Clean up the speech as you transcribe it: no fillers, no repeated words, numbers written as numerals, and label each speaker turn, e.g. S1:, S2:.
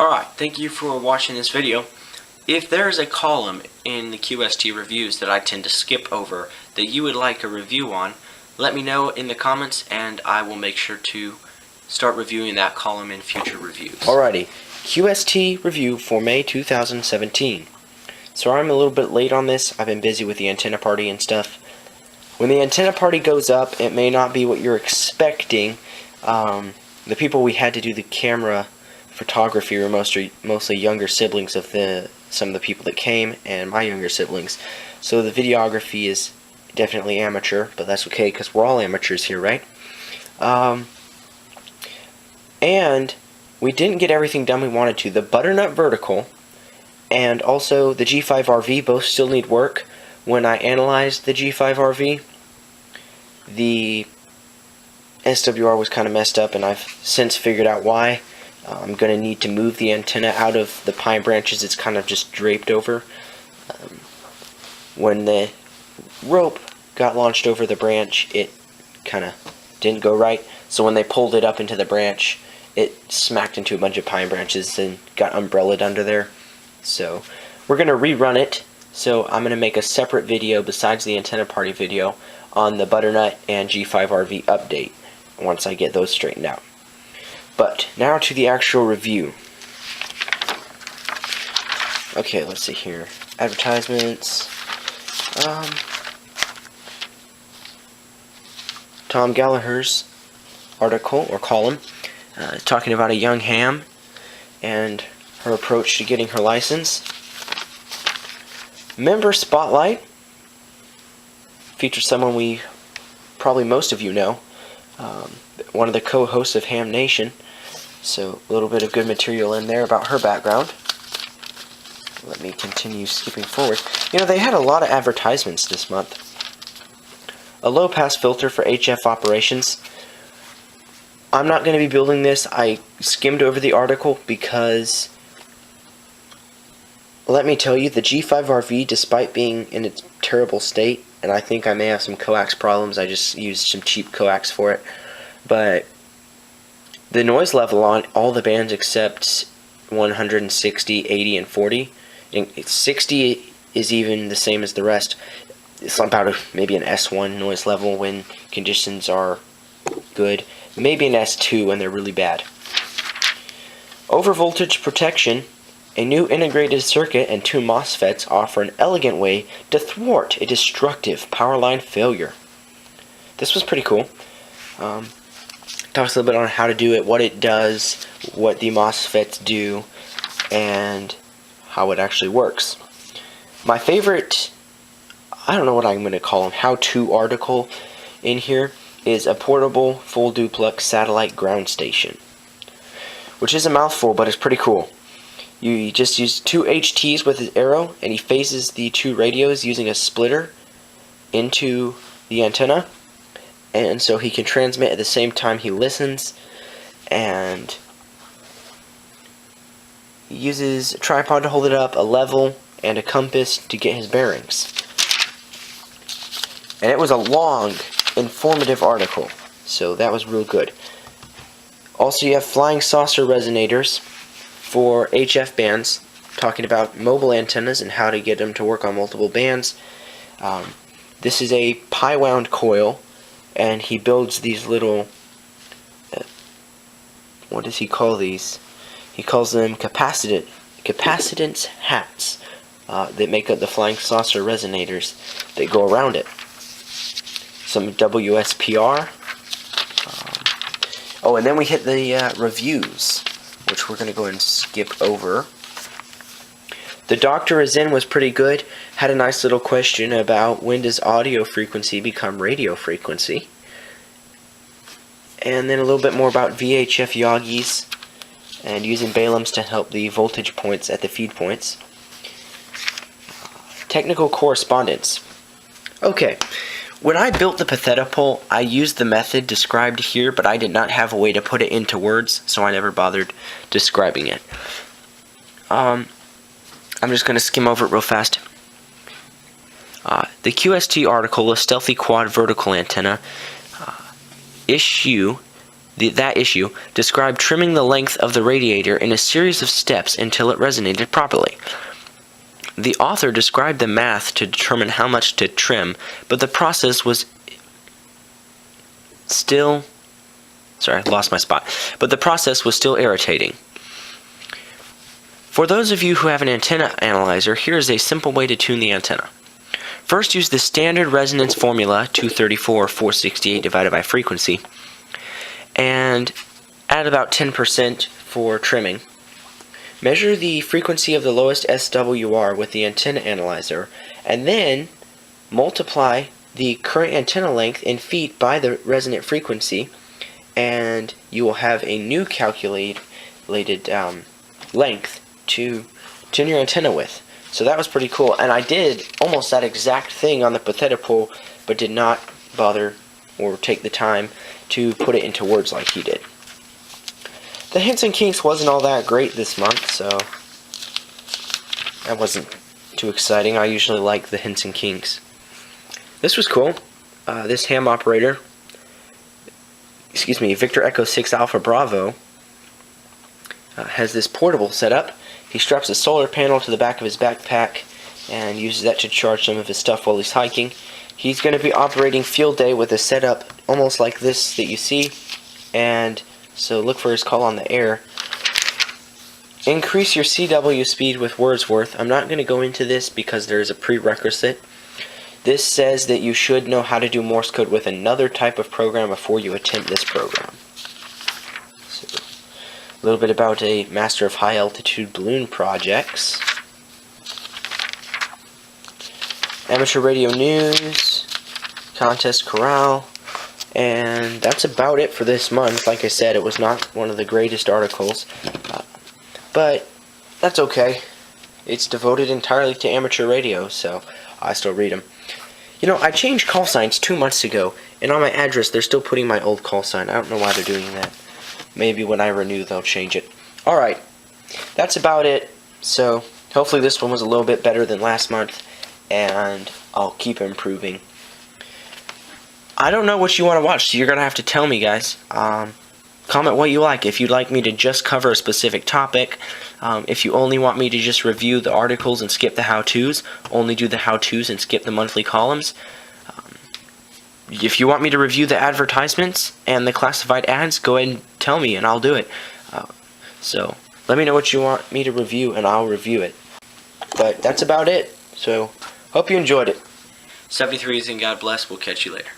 S1: Alright, thank you for watching this video. If there is a column in the QST reviews that I tend to skip over that you would like a review on, let me know in the comments and I will make sure to start reviewing that column in future reviews.
S2: Alrighty, QST review for May 2017. So I'm a little bit late on this. I've been busy with the antenna party and stuff. When the antenna party goes up, it may not be what you're expecting. The people we had to do the camera photography were mostly younger siblings of some of the people that came, and my younger siblings. So the videography is definitely amateur, but that's okay because we're all amateurs here, right? And we didn't get everything done we wanted to. The butternut vertical and also the G5RV both still need work. When I analyzed the G5RV, the SWR was kind of messed up, and I've since figured out why. I'm going to need to move the antenna out of the pine branches. It's kind of just draped over. When the rope got launched over the branch, it kind of didn't go right. So when they pulled it up into the branch, it smacked into a bunch of pine branches and got umbrellaed under there. So we're going to rerun it. So I'm going to make a separate video besides the antenna party video on the butternut and G5RV update once I get those straightened out. But now to the actual review. Okay, let's see here. Advertisements. Tom Gallagher's article or column talking about a young ham and her approach to getting her license. Member Spotlight features someone probably most of you know, one of the co-hosts of Ham Nation. So a little bit of good material in there about her background. Let me continue skipping forward. You know, they had a lot of advertisements this month. A low-pass filter for HF operations. I'm not going to be building this. I skimmed over the article because, let me tell you, the G5RV, despite being in its terrible state, and I think I may have some coax problems, I just used some cheap coax for it, but the noise level on all the bands except 160, 80, and 40, and 60 is even the same as the rest. It's about maybe an S1 noise level when conditions are good, maybe an S2 when they're really bad. Overvoltage protection. A new integrated circuit and 2 MOSFETs offer an elegant way to thwart a destructive power line failure. This was pretty cool. Talks a little bit on how to do it, what it does, what the MOSFETs do, and how it actually works. My favorite, I don't know what I'm going to call them, how-to article in here is a portable full duplex satellite ground station, which is a mouthful, but it's pretty cool. You just use 2 HTs with his arrow, and he phases the 2 radios using a splitter into the antenna, and so he can transmit at the same time he listens, and he uses a tripod to hold it up, a level, and a compass to get his bearings. And it was a long, informative article, so that was real good. Also, you have flying saucer resonators for HF bands, talking about mobile antennas and how to get them to work on multiple bands. This is a pi wound coil, and he builds these little, what does he call these? He calls them capacitance hats that make up the flying saucer resonators that go around it. Some WSPR. Oh, and then we hit the reviews, which we're going to go ahead and skip over. The Doctor Is In was pretty good. Had a nice little question about when does audio frequency become radio frequency. And then a little bit more about VHF Yagis and using Balaams to help the voltage points at the feed points. Technical correspondence. Okay. When I built the Pathetopole, I used the method described here, but I did not have a way to put it into words, so I never bothered describing it. I'm just going to skim over it real fast. The QST article, a stealthy quad vertical antenna, issue that issue described trimming the length of the radiator in a series of steps until it resonated properly. The author described the math to determine how much to trim, but the process was still... Sorry, I lost my spot. But the process was still irritating. For those of you who have an antenna analyzer, here is a simple way to tune the antenna. First, use the standard resonance formula, 234/468 divided by frequency, and add about 10% for trimming. Measure the frequency of the lowest SWR with the antenna analyzer, and then multiply the current antenna length in feet by the resonant frequency, and you will have a new calculated length to tune your antenna with. So that was pretty cool, and I did almost that exact thing on the pathetic pole, but did not bother or take the time to put it into words like he did. The hints and kinks wasn't all that great this month, so that wasn't too exciting. I usually like the hints and kinks. This was cool. This ham operator, Victor Echo 6 Alpha Bravo, has this portable setup. He straps a solar panel to the back of his backpack and uses that to charge some of his stuff while he's hiking. He's going to be operating field day with a setup almost like this that you see, and so look for his call on the air. Increase your CW speed with Wordsworth. I'm not going to go into this because there is a prerequisite. This says that you should know how to do Morse code with another type of program before you attempt this program. So, a little bit about a Master of High Altitude Balloon projects. Amateur radio news, contest corral, and that's about it for this month. Like I said, it was not one of the greatest articles, but that's okay. It's devoted entirely to amateur radio, so I still read them. You know, I changed call signs 2 months ago, and on my address they're still putting my old call sign. I don't know why they're doing that. Maybe when I renew they'll change it. Alright, that's about it. So, hopefully this one was a little bit better than last month, and I'll keep improving. I don't know what you want to watch, so you're going to have to tell me, guys. Comment what you like. If you'd like me to just cover a specific topic, if you only want me to just review the articles and skip the how-tos, only do the how-tos and skip the monthly columns. If you want me to review the advertisements and the classified ads, go ahead and tell me and I'll do it. So let me know what you want me to review and I'll review it. But that's about it. So hope you enjoyed it. 73 and God bless. We'll catch you later.